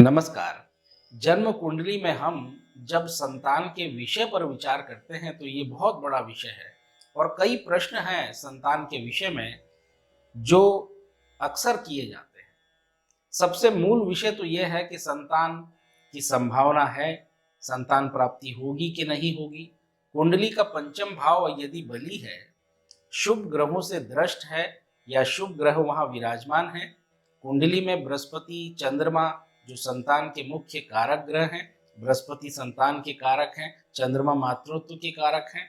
नमस्कार। जन्म कुंडली में हम जब संतान के विषय पर विचार करते हैं तो ये बहुत बड़ा विषय है और कई प्रश्न हैं संतान के विषय में जो अक्सर किए जाते हैं। सबसे मूल विषय तो यह है कि संतान की संभावना है, संतान प्राप्ति होगी कि नहीं होगी। कुंडली का पंचम भाव यदि बली है, शुभ ग्रहों से दृष्ट है या शुभ ग्रह वहां विराजमान है, कुंडली में बृहस्पति, चंद्रमा जो संतान के मुख्य कारक ग्रह हैं, बृहस्पति संतान के कारक हैं, चंद्रमा मातृत्व के कारक हैं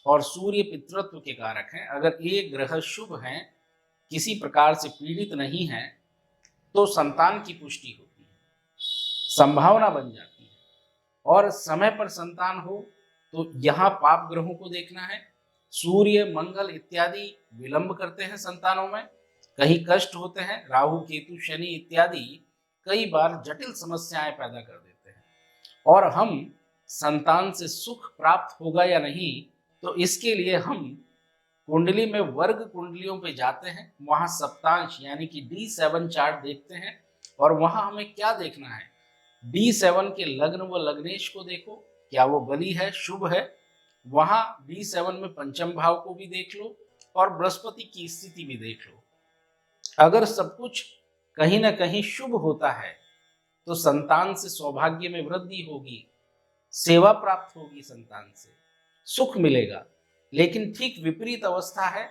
और सूर्य पितृत्व के कारक हैं। अगर ये ग्रह शुभ हैं, किसी प्रकार से पीड़ित नहीं है, तो संतान की पुष्टि होती है, संभावना बन जाती है। और समय पर संतान हो तो यहाँ पाप ग्रहों को देखना है। सूर्य, मंगल इत्यादि विलंब करते हैं संतानों में, कहीं कष्ट होते हैं। राहु, केतु, शनि इत्यादि कई बार जटिल समस्याएं पैदा कर देते हैं और हम संतान से सुख प्राप्त होगा या नहीं, तो इसके लिए हम कुंडली में वर्ग कुंडलियों पे जाते हैं, वहां सप्तांश यानी कि D7 चार्ट देखते हैं और वहां हमें क्या देखना है, D7 के लग्न व लग्नेश को देखो, क्या वो बली है, शुभ है। वहां D7 में पंचम भाव को भी देख लो और बृहस्पति की स्थिति भी देख लो। अगर सब कुछ कहीं ना कहीं शुभ होता है तो संतान से सौभाग्य में वृद्धि होगी, सेवा प्राप्त होगी, संतान से सुख मिलेगा। लेकिन ठीक विपरीत अवस्था है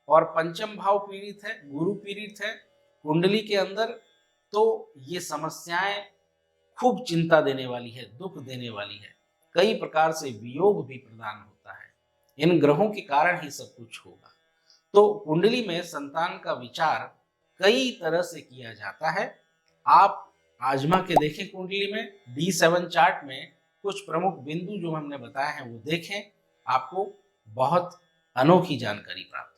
और पंचम भाव पीड़ित है, गुरु पीड़ित है कुंडली के अंदर, तो ये समस्याएं खूब चिंता देने वाली है, दुख देने वाली है, कई प्रकार से वियोग भी प्रदान होता है। इन ग्रहों के कारण ही सब कुछ होगा। तो कुंडली में संतान का विचार कई तरह से किया जाता है। आप आजमा के देखें, कुंडली में D7 चार्ट में कुछ प्रमुख बिंदु जो हमने बताए हैं वो देखें, आपको बहुत अनोखी जानकारी प्राप्त